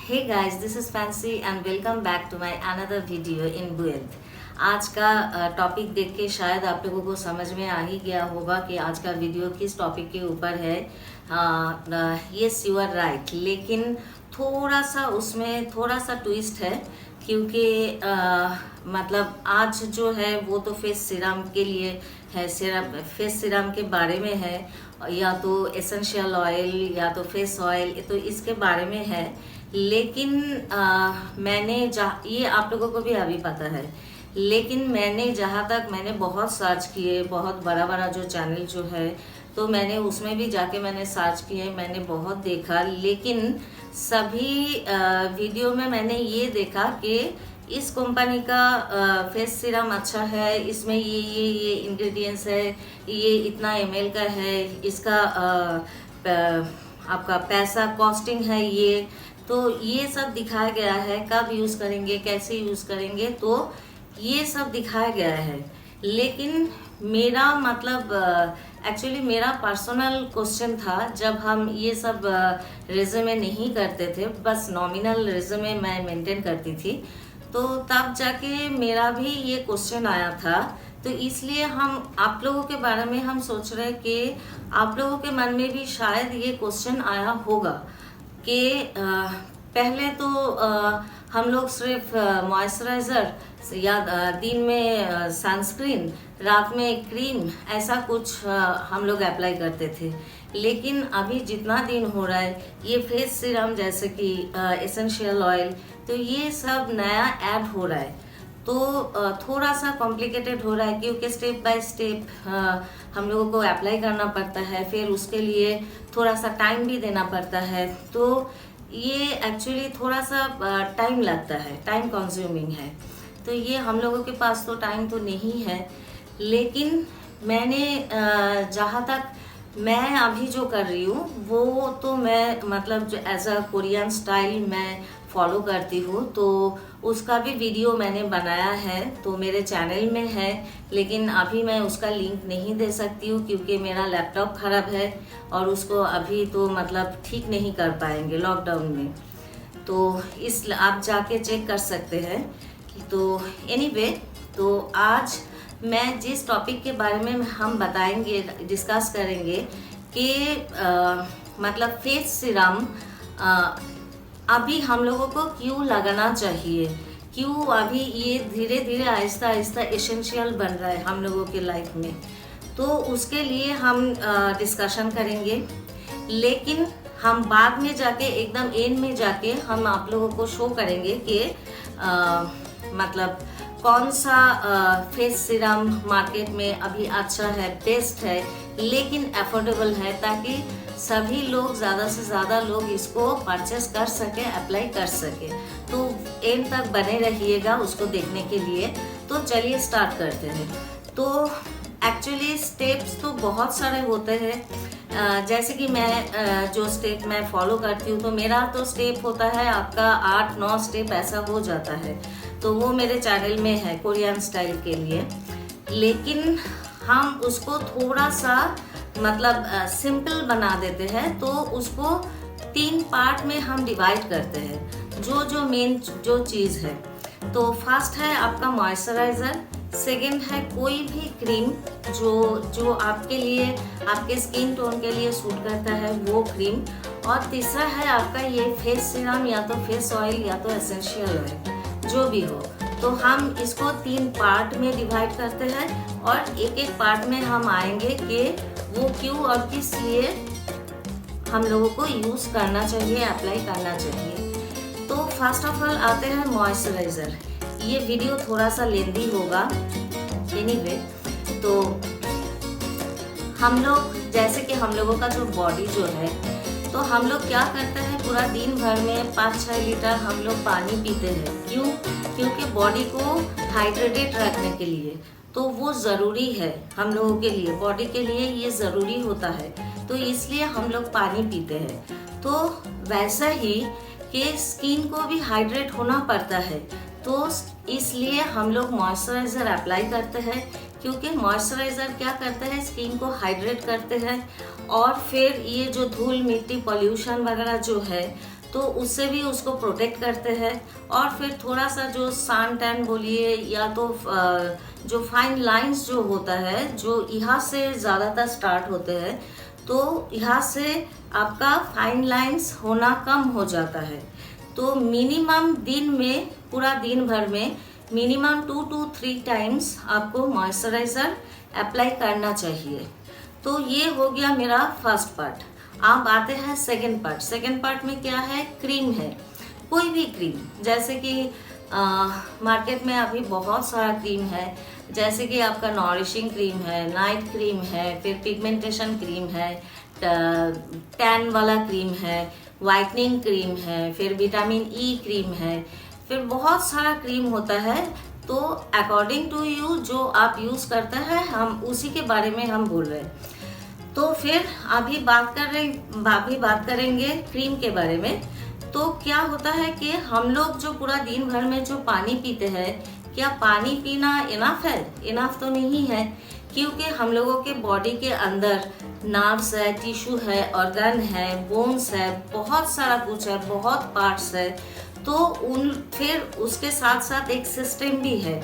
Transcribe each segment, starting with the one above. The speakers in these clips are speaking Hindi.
Hey guys, this is Fancy and welcome back to my another video in Build। आज का टॉपिक देख के शायद आप लोगों को समझ में आ ही गया होगा कि आज का वीडियो किस टॉपिक के ऊपर है। यस यू आर राइट, लेकिन थोड़ा सा उसमें थोड़ा सा ट्विस्ट है क्योंकि मतलब आज जो है वो तो फेस सीरम के लिए है, फेस सीरम के बारे में है, या तो एसेंशियल ऑयल या तो फेस ऑयल, तो इसके बारे में है। लेकिन मैंने ये आप लोगों को भी अभी पता है, लेकिन मैंने जहाँ तक मैंने बहुत सर्च किए, बहुत बड़ा बड़ा जो चैनल जो है तो मैंने उसमें भी जाके मैंने सर्च किए, मैंने बहुत देखा, लेकिन सभी वीडियो में मैंने ये देखा कि इस कंपनी का फेस सीरम अच्छा है, इसमें ये इंग्रेडिएंट्स है, ये इतना ml का है, इसका आपका पैसा कॉस्टिंग है, ये सब दिखाया गया है। कब यूज़ करेंगे, कैसे यूज़ करेंगे, तो ये सब दिखाया गया है। लेकिन मेरा मतलब एक्चुअली मेरा पर्सनल क्वेश्चन था, जब हम ये सब रिज्यूमे नहीं करते थे, बस नॉमिनल रिज्यूमे मैं मेंटेन करती थी, तो तब जाके मेरा भी ये क्वेश्चन आया था। तो इसलिए हम आप लोगों के बारे में हम सोच रहे हैं कि आप लोगों के मन में भी शायद ये क्वेश्चन आया होगा कि पहले तो हम लोग सिर्फ मॉइस्चराइज़र या दिन में सनस्क्रीन, रात में क्रीम, ऐसा कुछ हम लोग अप्लाई करते थे। लेकिन अभी जितना दिन हो रहा है, ये फेस सीरम जैसे कि एसेंशियल ऑयल, तो ये सब नया ऐड हो रहा है, तो थोड़ा सा कॉम्प्लिकेटेड हो रहा है क्योंकि स्टेप बाय स्टेप हम लोगों को अप्लाई करना पड़ता है, फिर उसके लिए थोड़ा सा टाइम भी देना पड़ता है। तो ये एक्चुअली थोड़ा सा टाइम लगता है, टाइम कंज्यूमिंग है। तो ये हम लोगों के पास तो टाइम तो नहीं है, लेकिन मैंने जहाँ तक मैं अभी जो कर रही हूँ वो तो मैं मतलब जो एज अ कोरियन स्टाइल मैं फॉलो करती हूँ, तो उसका भी वीडियो मैंने बनाया है, तो मेरे चैनल में है, लेकिन अभी मैं उसका लिंक नहीं दे सकती हूँ क्योंकि मेरा लैपटॉप ख़राब है और उसको अभी तो मतलब ठीक नहीं कर पाएंगे लॉकडाउन में। तो इस आप जाके चेक कर सकते हैं। तो एनीवे, तो आज मैं जिस टॉपिक के बारे में हम बताएंगे, डिस्कस करेंगे कि मतलब फेस सीरम अभी हम लोगों को क्यों लगाना चाहिए, क्यों अभी ये धीरे धीरे आहिस्ता आहिस्ता एसेंशियल बन रहा है हम लोगों के लाइफ में, तो उसके लिए हम डिस्कशन करेंगे। लेकिन हम बाद में जाके एकदम एंड में जाके हम आप लोगों को शो करेंगे कि मतलब कौन सा फेस सीरम मार्केट में अभी अच्छा है, बेस्ट है, लेकिन अफोर्डेबल है, ताकि सभी लोग ज़्यादा से ज़्यादा लोग इसको परचेस कर सके, अप्लाई कर सके। तो एंड तक बने रहिएगा उसको देखने के लिए। तो चलिए स्टार्ट करते हैं। तो एक्चुअली स्टेप्स तो बहुत सारे होते हैं, जैसे कि मैं जो स्टेप मैं फॉलो करती हूँ, तो मेरा तो स्टेप होता है आपका 8-9 स्टेप ऐसा हो जाता है, तो वो मेरे चैनल में है कोरियन स्टाइल के लिए। लेकिन हम उसको थोड़ा सा मतलब सिंपल बना देते हैं, तो उसको 3 पार्ट में हम डिवाइड करते हैं, जो मेन जो चीज़ है। तो फर्स्ट है आपका मॉइस्चराइज़र, सेकंड है कोई भी क्रीम जो आपके लिए, आपके स्किन टोन के लिए सूट करता है वो क्रीम, और तीसरा है आपका ये फेस सीरम या तो फेस ऑयल या तो एसेंशियल ऑयल, जो भी हो। तो हम इसको 3 पार्ट में डिवाइड करते हैं और एक एक पार्ट में हम आएंगे कि वो क्यों और किस लिए हम लोगों को यूज़ करना चाहिए, अप्लाई करना चाहिए। तो फर्स्ट ऑफ ऑल आते हैं मॉइस्चराइज़र। ये वीडियो थोड़ा सा लेंदी होगा, एनीवे। तो हम लोग जैसे कि हम लोगों का जो बॉडी जो है, तो हम लोग क्या करते हैं, पूरा दिन भर में 5-6 लीटर हम लोग पानी पीते हैं। क्यों? क्योंकि बॉडी को हाइड्रेटेड रखने के लिए, तो वो ज़रूरी है हम लोगों के लिए, बॉडी के लिए ये ज़रूरी होता है, तो इसलिए हम लोग पानी पीते हैं। तो वैसा ही कि स्किन को भी हाइड्रेट होना पड़ता है, तो इसलिए हम लोग मॉइस्चराइज़र अप्लाई करते हैं, क्योंकि मॉइस्चराइज़र क्या करते हैं, स्किन को हाइड्रेट करते हैं, और फिर ये जो धूल मिट्टी पॉल्यूशन वगैरह जो है, तो उससे भी उसको प्रोटेक्ट करते हैं। और फिर थोड़ा सा जो सन टैन बोलिए या तो जो फाइन लाइंस जो होता है, जो यहाँ से ज़्यादातर स्टार्ट होते हैं, तो यहाँ से आपका फाइन लाइंस होना कम हो जाता है। तो मिनिमम दिन में, पूरा दिन भर में मिनिमम 2 to 3 टाइम्स आपको मॉइस्चराइज़र अप्लाई करना चाहिए। तो ये हो गया मेरा फर्स्ट पार्ट। अब आते हैं सेकंड पार्ट। सेकंड पार्ट में क्या है, क्रीम है। कोई भी क्रीम, जैसे कि मार्केट में अभी बहुत सारा क्रीम है, जैसे कि आपका नॉरिशिंग क्रीम है, नाइट क्रीम है, फिर पिगमेंटेशन क्रीम है, टैन वाला क्रीम है, वाइटनिंग क्रीम है, फिर विटामिन ई क्रीम है, फिर बहुत सारा क्रीम होता है। तो अकॉर्डिंग टू यू जो आप यूज़ करते हैं, हम उसी के बारे में हम बोल रहे हैं। तो फिर अभी बात करेंगे क्रीम के बारे में। तो क्या होता है कि हम लोग जो पूरा दिन भर में जो पानी पीते हैं, क्या पानी पीना इनफ है? इनफ तो नहीं है, क्योंकि हम लोगों के बॉडी के अंदर नर्व्स है, टिश्यू है, ऑर्गन है, बोन्स है, बहुत सारा कुछ है, बहुत पार्ट्स है। तो फिर उसके साथ साथ एक सिस्टम भी है।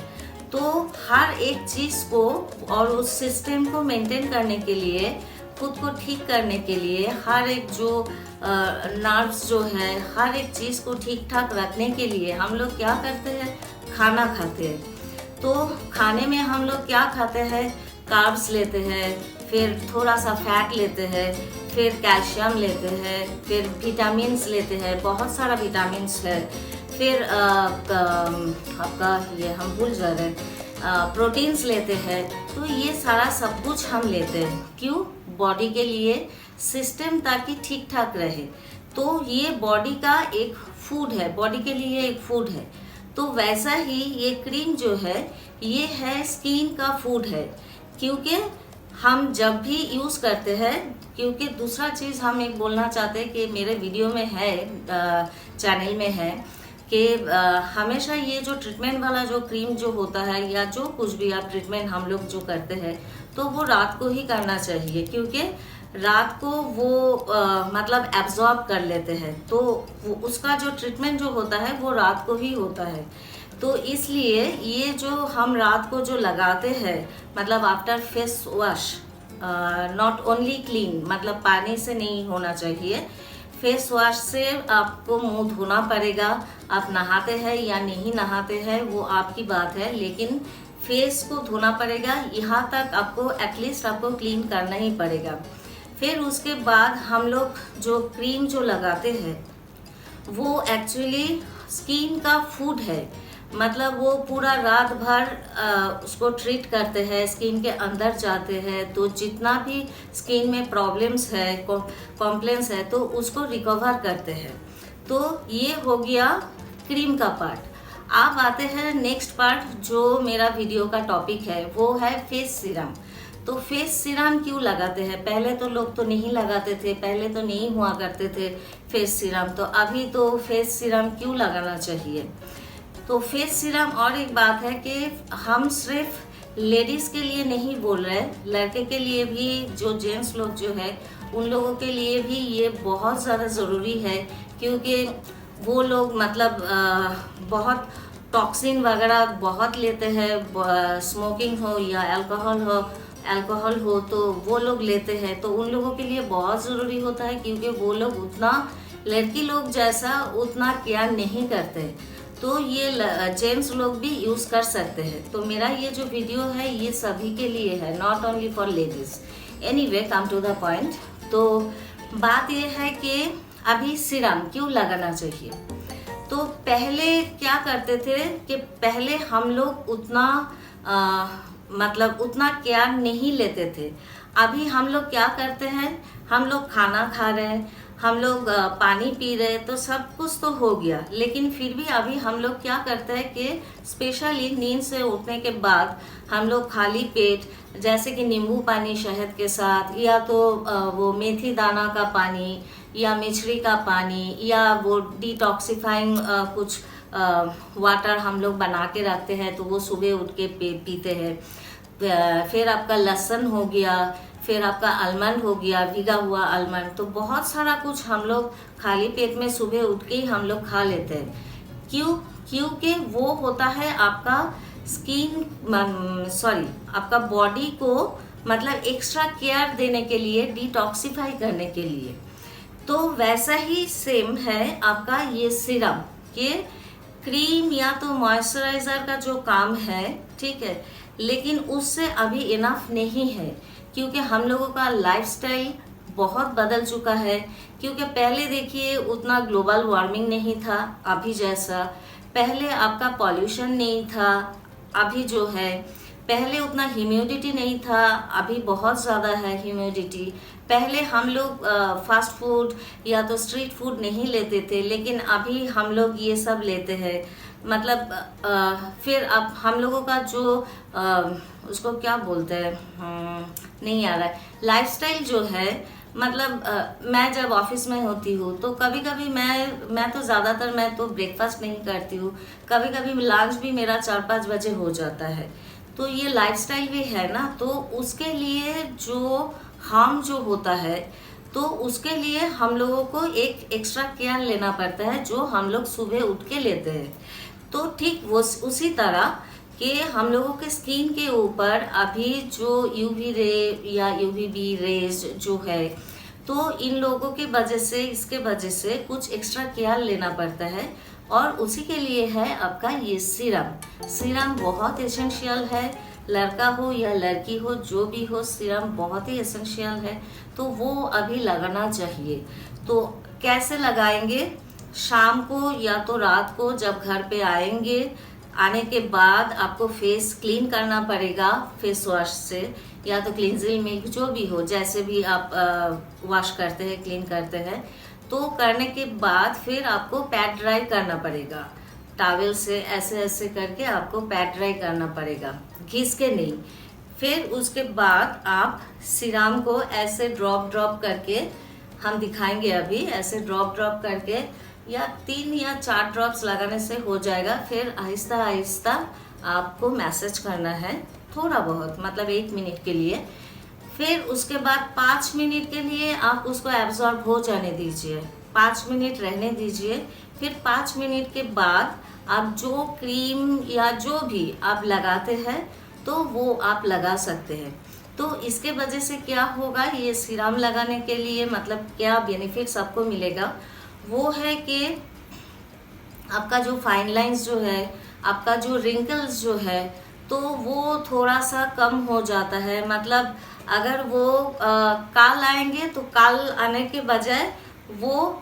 तो हर एक चीज़ को और उस सिस्टम को मेंटेन करने के लिए, खुद को ठीक करने के लिए, हर एक जो नर्व्स जो है, हर एक चीज़ को ठीक ठाक रखने के लिए हम लोग क्या करते हैं, खाना खाते हैं। तो खाने में हम लोग क्या खाते हैं, कार्ब्स लेते हैं, फिर थोड़ा सा फैट लेते हैं, फिर कैल्शियम लेते हैं, फिर विटामिन्स लेते हैं, बहुत सारा विटामिन्स है, फिर आपका ये हम भूल जा रहे हैं, प्रोटीन्स लेते हैं। तो ये सारा सब कुछ हम लेते हैं, क्यों? बॉडी के लिए, सिस्टम ताकि ठीक ठाक रहे। तो ये बॉडी का एक फूड है, बॉडी के लिए एक फूड है। तो वैसा ही ये क्रीम जो है, ये है स्किन का फूड है, क्योंकि हम जब भी यूज़ करते हैं, क्योंकि दूसरा चीज़ हम एक बोलना चाहते हैं कि मेरे वीडियो में है, चैनल में है कि हमेशा ये जो ट्रीटमेंट वाला जो क्रीम जो होता है, या जो कुछ भी आप ट्रीटमेंट हम लोग जो करते हैं, तो वो रात को ही करना चाहिए, क्योंकि रात को वो मतलब एब्जॉर्ब कर लेते हैं। तो उसका जो ट्रीटमेंट जो होता है वो रात को ही होता है। तो इसलिए ये जो हम रात को जो लगाते हैं, मतलब after face wash, not only clean, मतलब पानी से नहीं होना चाहिए, फेस वॉश से आपको मुंह धोना पड़ेगा। आप नहाते हैं या नहीं नहाते हैं वो आपकी बात है, लेकिन फेस को धोना पड़ेगा। यहाँ तक आपको एटलीस्ट आपको क्लीन करना ही पड़ेगा। फिर उसके बाद हम लोग जो क्रीम जो लगाते हैं वो एक्चुअली स्किन का फूड है, मतलब वो पूरा रात भर उसको ट्रीट करते हैं, स्किन के अंदर जाते हैं। तो जितना भी स्किन में प्रॉब्लम्स है, कॉम्प्लेंस है, तो उसको रिकवर करते हैं। तो ये हो गया क्रीम का पार्ट। अब आते हैं नेक्स्ट पार्ट, जो मेरा वीडियो का टॉपिक है, वो है फेस सीरम। तो फेस सीरम क्यों लगाते हैं? पहले तो लोग तो नहीं लगाते थे, पहले तो नहीं हुआ करते थे फेस सीरम, तो अभी तो फेस सीरम क्यों लगाना चाहिए? तो फेस सीरम, और एक बात है कि हम सिर्फ लेडीज़ के लिए नहीं बोल रहे, लड़के के लिए भी, जो जेंट्स लोग जो है उन लोगों के लिए भी ये बहुत ज़्यादा ज़रूरी है, क्योंकि वो लोग मतलब बहुत टॉक्सिन वगैरह बहुत लेते हैं, स्मोकिंग हो या अल्कोहल हो तो वो लोग लेते हैं। तो उन लोगों के लिए बहुत ज़रूरी होता है, क्योंकि वो लोग उतना लड़की लोग जैसा उतना केयर नहीं करते। तो ये जेंट्स लोग भी यूज़ कर सकते हैं। तो मेरा ये जो वीडियो है ये सभी के लिए है, not only for ladies. Anyway, come to the point. तो बात ये है कि अभी सीरम क्यों लगाना चाहिए? तो पहले क्या करते थे कि पहले हम लोग उतना मतलब उतना केयर नहीं लेते थे। अभी हम लोग क्या करते हैं, हम लोग खाना खा रहे हैं, हम लोग पानी पी रहे, तो सब कुछ तो हो गया, लेकिन फिर भी अभी हम लोग क्या करते हैं कि स्पेशली नींद से उठने के बाद हम लोग खाली पेट, जैसे कि नींबू पानी शहद के साथ, या तो वो मेथी दाना का पानी, या मिश्री का पानी, या वो डिटॉक्सिफाइंग कुछ वाटर हम लोग बना के रखते हैं, तो वो सुबह उठ के पीते हैं। फिर आपका लहसुन हो गया, फिर आपका आलमंड हो गया, भीगा हुआ आलमंड। तो बहुत सारा कुछ हम लोग खाली पेट में सुबह उठ के ही हम लोग खा लेते हैं। क्यों? क्योंकि वो होता है आपका आपका बॉडी को मतलब एक्स्ट्रा केयर देने के लिए, डिटॉक्सिफाई करने के लिए। तो वैसा ही सेम है आपका ये सीरम के क्रीम या तो मॉइस्चराइजर का जो काम है, ठीक है, लेकिन उससे अभी इनफ नहीं है, क्योंकि हम लोगों का लाइफस्टाइल बहुत बदल चुका है। क्योंकि पहले देखिए उतना ग्लोबल वार्मिंग नहीं था अभी जैसा, पहले आपका पॉल्यूशन नहीं था अभी जो है, पहले उतना ह्यूमिडिटी नहीं था, अभी बहुत ज़्यादा है ह्यूमिडिटी। पहले हम लोग फास्ट फूड या तो स्ट्रीट फूड नहीं लेते थे, लेकिन अभी हम लोग ये सब लेते हैं। मतलब फिर अब हम लोगों का जो उसको क्या बोलते हैं, नहीं आ रहा है, लाइफस्टाइल जो है, मतलब मैं जब ऑफिस में होती हूँ तो कभी कभी मैं तो ज़्यादातर मैं तो ब्रेकफास्ट नहीं करती हूँ, कभी कभी लंच भी मेरा 4-5 बजे हो जाता है। तो ये लाइफस्टाइल भी है ना, तो उसके लिए जो हार्म जो होता है, तो उसके लिए हम लोगों को एक एक्स्ट्रा केयर लेना पड़ता है, जो हम लोग सुबह उठ के लेते हैं। तो ठीक वो उसी तरह कि हम लोगों के स्किन के ऊपर अभी जो यूवी रे या यूवीबी रेज जो है, तो इन लोगों के वजह से, इसके वजह से कुछ एक्स्ट्रा केयर लेना पड़ता है, और उसी के लिए है आपका ये सीरम। सीरम बहुत एसेंशियल है, लड़का हो या लड़की हो, जो भी हो, सीरम बहुत ही एसेंशियल है, तो वो अभी लगाना चाहिए। तो कैसे लगाएंगे? शाम को या तो रात को जब घर पे आएंगे, आने के बाद आपको फेस क्लीन करना पड़ेगा फेस वॉश से, या तो क्लींजिंग मिल्क, जो भी हो, जैसे भी आप वॉश करते हैं, क्लीन करते हैं। तो करने के बाद फिर आपको पैड ड्राई करना पड़ेगा, टॉवेल से ऐसे ऐसे करके आपको पैड ड्राई करना पड़ेगा, घिस के नहीं। फिर उसके बाद आप सीरम को ऐसे ड्रॉप ड्रॉप करके, हम दिखाएंगे अभी, ऐसे ड्रॉप ड्रॉप करके, या 3 या 4 ड्रॉप्स लगाने से हो जाएगा। फिर आहिस्ता आहिस्ता आपको मैसेज करना है, थोड़ा बहुत, मतलब 1 मिनट के लिए। फिर उसके बाद 5 मिनट के लिए आप उसको एब्जॉर्ब हो जाने दीजिए, 5 मिनट रहने दीजिए। फिर 5 मिनट के बाद आप जो क्रीम या जो भी आप लगाते हैं, तो वो आप लगा सकते हैं। तो इसके वजह से क्या होगा, ये सीरम लगाने के लिए मतलब क्या बेनिफिट्स आपको मिलेगा, वो है कि आपका जो फाइन लाइंस जो है, आपका जो रिंकल्स जो है, तो वो थोड़ा सा कम हो जाता है। मतलब अगर वो काल आएंगे तो काल आने के बजाय वो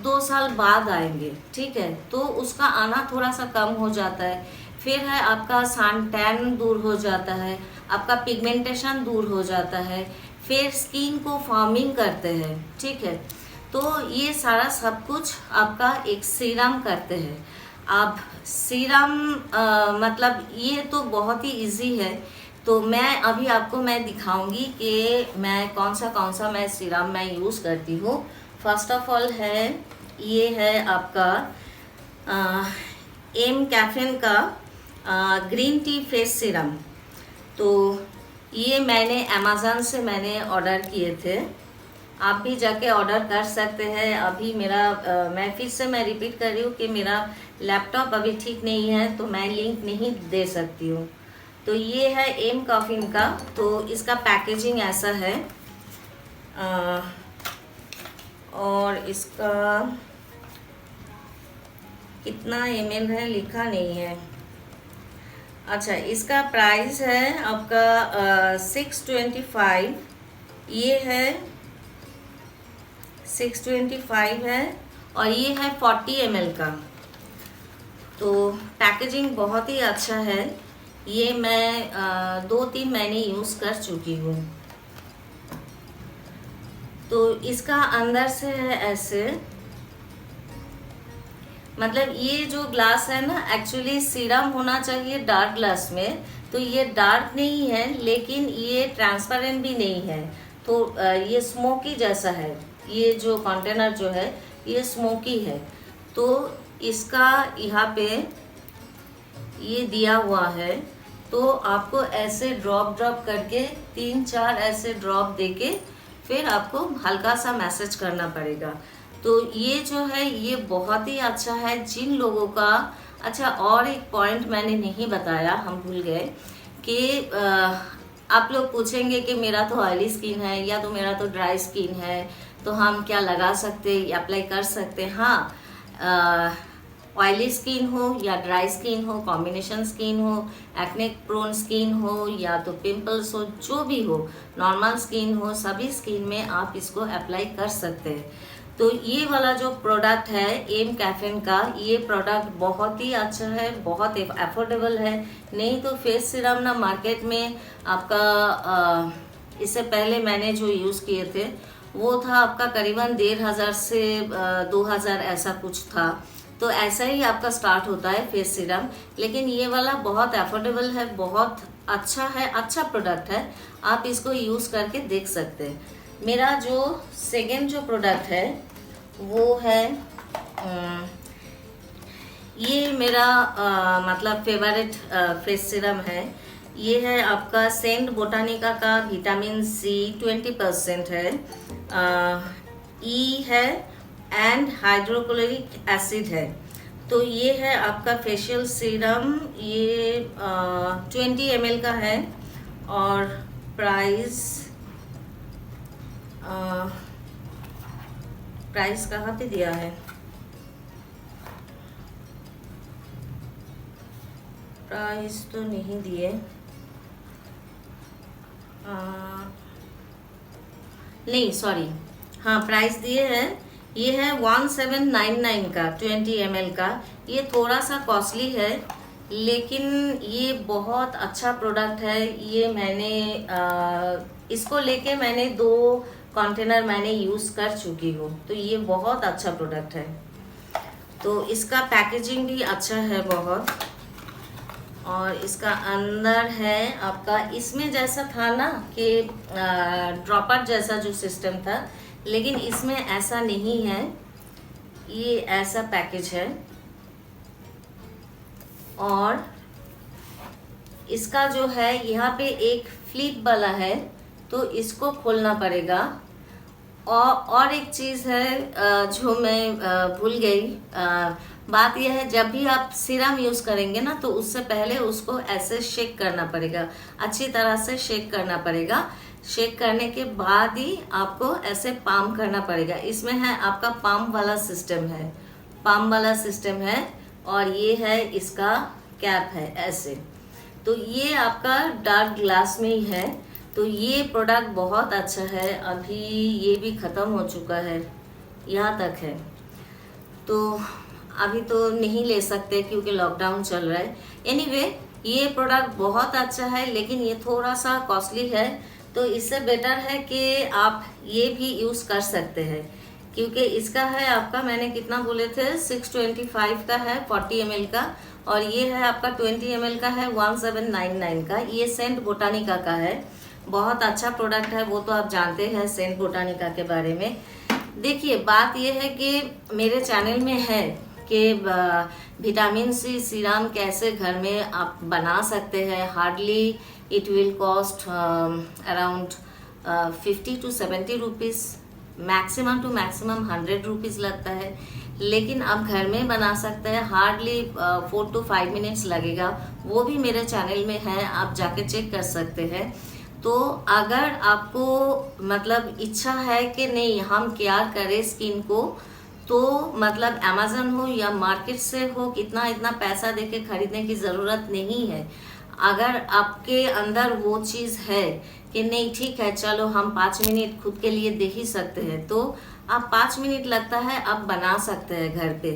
2 साल बाद आएंगे, ठीक है, तो उसका आना थोड़ा सा कम हो जाता है। फिर है आपका सन टैन दूर हो जाता है, आपका पिगमेंटेशन दूर हो जाता है, फिर स्किन को फॉर्मिंग करते हैं, ठीक है। तो ये सारा सब कुछ आपका एक सीरम करते हैं। अब सीरम मतलब ये तो बहुत ही इजी है। तो मैं अभी आपको मैं दिखाऊंगी कि मैं कौन सा मैं सीरम मैं यूज़ करती हूँ। फर्स्ट ऑफ ऑल है, ये है आपका एम कैफीन का ग्रीन टी फेस सीरम। तो ये मैंने अमेज़न से मैंने ऑर्डर किए थे, आप भी जाके ऑर्डर कर सकते हैं। अभी मेरा मैं फिर से मैं रिपीट कर रही हूँ कि मेरा लैपटॉप अभी ठीक नहीं है, तो मैं लिंक नहीं दे सकती हूँ। तो ये है एम कैफीन का, तो इसका पैकेजिंग ऐसा है, और इसका कितना ml है लिखा नहीं है। अच्छा, इसका प्राइस है आपका 625, ये है 625 है, और ये है 40 ml का। तो पैकेजिंग बहुत ही अच्छा है, ये मैं 2-3 महीने यूज़ कर चुकी हूँ। तो इसका अंदर से है ऐसे, मतलब ये जो ग्लास है ना, एक्चुअली सीरम होना चाहिए डार्क ग्लास में, तो ये डार्क नहीं है, लेकिन ये ट्रांसपेरेंट भी नहीं है, तो ये स्मोकी जैसा है। ये जो कंटेनर जो है ये स्मोकी है। तो इसका यहाँ पे ये दिया हुआ है तो आपको ऐसे ड्रॉप ड्रॉप करके 3-4 ऐसे ड्रॉप देके फिर आपको हल्का सा मैसेज करना पड़ेगा। तो ये जो है ये बहुत ही अच्छा है जिन लोगों का। अच्छा, और एक पॉइंट मैंने नहीं बताया, हम भूल गए कि आप लोग पूछेंगे कि मेरा तो ऑयली स्किन है या तो मेरा तो ड्राई स्किन है, तो हम क्या लगा सकते, अप्लाई कर सकते हैं? हाँ, ऑयली स्किन हो या ड्राई स्किन हो, कॉम्बिनेशन स्किन हो, एक्ने प्रोन स्किन हो या तो पिंपल्स हो, जो भी हो, नॉर्मल स्किन हो, सभी स्किन में आप इसको अप्लाई कर सकते हैं। तो ये वाला जो प्रोडक्ट है एम कैफीन का, ये प्रोडक्ट बहुत ही अच्छा है, बहुत अफोर्डेबल है। नहीं तो फेस सीरम ना मार्केट में आपका इससे पहले मैंने जो यूज़ किए थे वो था आपका करीबन 1500 से 2000 ऐसा कुछ था। तो ऐसा ही आपका स्टार्ट होता है फेस सीरम, लेकिन ये वाला बहुत अफोर्डेबल है, बहुत अच्छा है, अच्छा प्रोडक्ट है। आप इसको यूज़ करके देख सकते हैं। मेरा जो सेकेंड जो प्रोडक्ट है वो है ये मेरा मतलब फेवरेट फेस सीरम है। ये है आपका सेंट बोटानिका का विटामिन सी 20% है, ई है एंड हाइड्रोक्लोरिक एसिड है। तो ये है आपका फेशियल सीरम, ये 20 ml का है और प्राइस कहाँ पे दिया है? प्राइस तो नहीं दिए, नहीं सॉरी, हाँ प्राइस दिए हैं। ये है 1799 का 20 ml का। ये थोड़ा सा कॉस्टली है लेकिन ये बहुत अच्छा प्रोडक्ट है। ये मैंने इसको लेके मैंने 2 कंटेनर मैंने यूज़ कर चुकी हूँ, तो ये बहुत अच्छा प्रोडक्ट है। तो इसका पैकेजिंग भी अच्छा है बहुत, और इसका अंदर है आपका, इसमें जैसा था ना कि ड्रॉपर जैसा जो सिस्टम था, लेकिन इसमें ऐसा नहीं है। ये ऐसा पैकेज है और इसका जो है यहाँ पे एक फ्लिप वाला है, तो इसको खोलना पड़ेगा। और एक चीज़ है जो मैं भूल गई, बात यह है जब भी आप सीरम यूज़ करेंगे ना, तो उससे पहले उसको ऐसे शेक करना पड़ेगा, अच्छी तरह से शेक करना पड़ेगा। शेक करने के बाद ही आपको ऐसे पाम करना पड़ेगा। इसमें है आपका पाम वाला सिस्टम है, पाम वाला सिस्टम है, और ये है इसका कैप है ऐसे। तो ये आपका डार्क ग्लास में ही है। तो ये प्रोडक्ट बहुत अच्छा है। अभी ये भी ख़त्म हो चुका है, यहाँ तक है, तो अभी तो नहीं ले सकते क्योंकि लॉकडाउन चल रहा है। एनीवे, ये प्रोडक्ट बहुत अच्छा है लेकिन ये थोड़ा सा कॉस्टली है, तो इससे बेटर है कि आप ये भी यूज़ कर सकते हैं, क्योंकि इसका है आपका, मैंने कितना बोले थे, 625 का है 40 ml का, और ये है आपका 20 ml का है 1799 का। ये सेंट बोटानिका का है, बहुत अच्छा प्रोडक्ट है, वो तो आप जानते हैं सेंट बोटानिका के बारे में। देखिए, बात ये है कि मेरे चैनल में है कि विटामिन सी सीरम कैसे घर में आप बना सकते हैं। Hardly it will cost around 50 to 70 rupees, maximum to maximum 100 rupees लगता है, लेकिन आप घर में बना सकते हैं। हार्डली 4 to 5 मिनट्स लगेगा, वो भी मेरे चैनल में है, आप जाके चेक कर सकते हैं। तो अगर आपको मतलब इच्छा है कि नहीं हम केयर करें स्किन को, तो मतलब अमेज़न हो या मार्केट से हो, इतना पैसा देके खरीदने की ज़रूरत नहीं है। अगर आपके अंदर वो चीज़ है कि नहीं ठीक है, चलो हम 5 मिनट खुद के लिए दे ही सकते हैं, तो आप 5 मिनट लगता है, आप बना सकते हैं घर पे।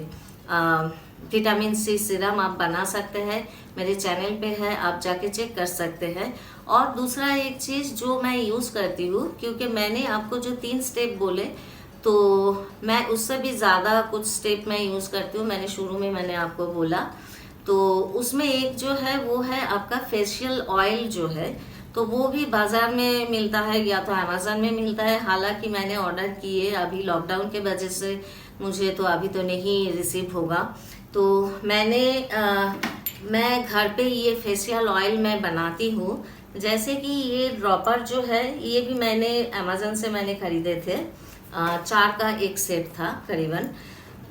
विटामिन सी सीरम आप बना सकते हैं, मेरे चैनल पे है, आप जाके चेक कर सकते हैं। और दूसरा एक चीज़ जो मैं यूज़ करती हूँ, क्योंकि मैंने आपको जो 3 स्टेप बोले, तो मैं उससे भी ज़्यादा कुछ स्टेप मैं यूज़ करती हूँ। मैंने शुरू में मैंने आपको बोला, तो उसमें एक जो है वो है आपका फेशियल ऑयल जो है, तो वो भी बाज़ार में मिलता है या तो अमेज़न में मिलता है। हालांकि मैंने ऑर्डर किए, अभी लॉकडाउन के वजह से मुझे तो अभी तो नहीं रिसीव होगा। तो मैंने मैं घर पे ये फेशियल ऑयल मैं बनाती हूँ। जैसे कि ये ड्रॉपर जो है ये भी मैंने अमेज़न से मैंने खरीदे थे, 4 का एक सेट था करीबन।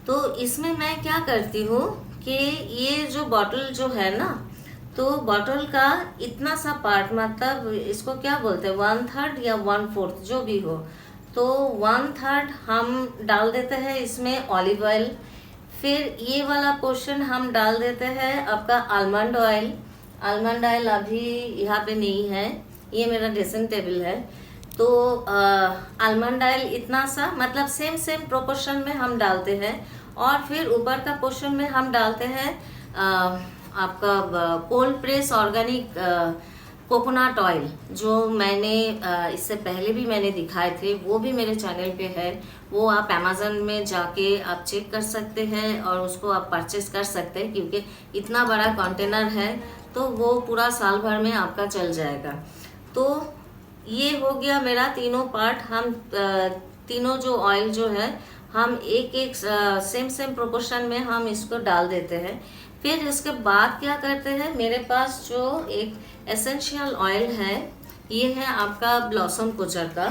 तो इसमें मैं क्या करती हूँ कि ये जो बॉटल जो है ना, तो बॉटल का इतना सा पार्ट, मतलब इसको क्या बोलते हैं, 1/3 या 1/4 जो भी हो, तो 1/3 हम डाल देते हैं इसमें ऑलिव ऑयल। फिर ये वाला पोर्शन हम डाल देते हैं आपका आलमंड ऑयल। आलमंड ऑयल अभी यहाँ पे नहीं है, ये मेरा ड्रेसिंग टेबल है। तो आलमंड ऑयल इतना सा, मतलब सेम सेम प्रोपोर्शन में हम डालते हैं। और फिर ऊपर का पोर्शन में हम डालते हैं आपका cold press organic coconut oil, जो मैंने इससे पहले भी मैंने दिखाए थे, वो भी मेरे चैनल पे है। वो आप अमेज़न में जाके आप चेक कर सकते हैं और उसको आप परचेस कर सकते हैं, क्योंकि इतना बड़ा कंटेनर है तो वो पूरा साल भर में आपका चल जाएगा। तो ये हो गया मेरा तीनों पार्ट। हम तीनों जो ऑयल जो है हम एक एक सेम सेम प्रोपोर्शन में हम इसको डाल देते हैं। फिर इसके बाद क्या करते हैं, मेरे पास जो एक एसेंशियल ऑयल है, ये है आपका ब्लॉसम कोचर का।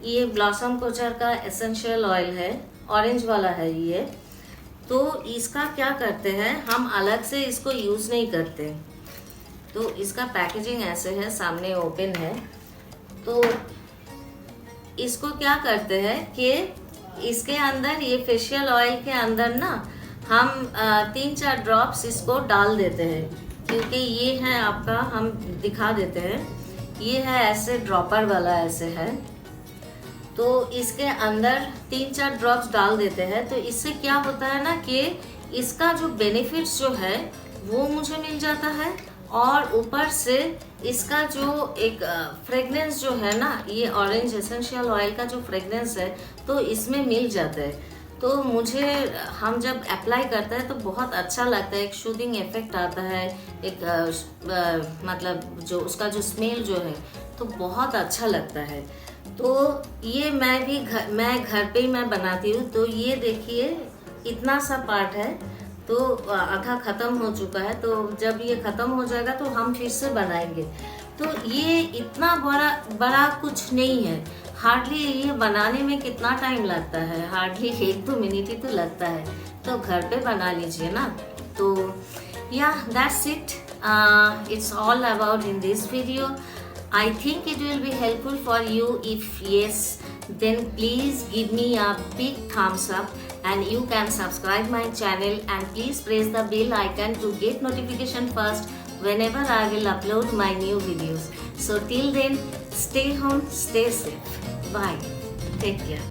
ये ब्लॉसम कोचर का एसेंशियल ऑयल है, ऑरेंज वाला है ये। तो इसका क्या करते हैं, हम अलग से इसको यूज़ नहीं करते। तो इसका पैकेजिंग ऐसे है, सामने ओपन है। तो इसको क्या करते हैं कि इसके अंदर, ये फेशियल ऑयल के अंदर ना, हम 3-4 ड्रॉप्स इसको डाल देते हैं, क्योंकि ये है आपका, हम दिखा देते हैं, ये है ऐसे ड्रॉपर वाला ऐसे है। तो इसके अंदर 3-4 ड्रॉप्स डाल देते हैं। तो इससे क्या होता है ना कि इसका जो बेनिफिट्स जो है वो मुझे मिल जाता है, और ऊपर से इसका जो एक फ्रेगनेंस जो है ना, ये ऑरेंज एसेंशियल ऑयल का जो फ्रेगनेंस है तो इसमें मिल जाता है। तो मुझे, हम जब अप्लाई करते हैं तो बहुत अच्छा लगता है, एक शूदिंग इफेक्ट आता है, एक मतलब जो उसका जो स्मेल जो है तो बहुत अच्छा लगता है। तो ये मैं घर पे ही मैं बनाती हूँ। तो ये देखिए इतना सा पार्ट है, तो आधा ख़त्म हो चुका है। तो जब ये ख़त्म हो जाएगा तो हम फिर से बनाएंगे। तो ये इतना बड़ा कुछ नहीं है, हार्डली ये बनाने में कितना टाइम लगता है, हार्डली 1-2 मिनट ही तो लगता है। तो घर पे बना लीजिए ना। तो या that's it, it's all about in this video. I think it will be helpful for you. If yes, then please give me a big thumbs up, and you can subscribe my channel, and please press the bell icon to get notification first whenever I will upload my new videos. So till then, stay home, stay safe. Bye. Take care.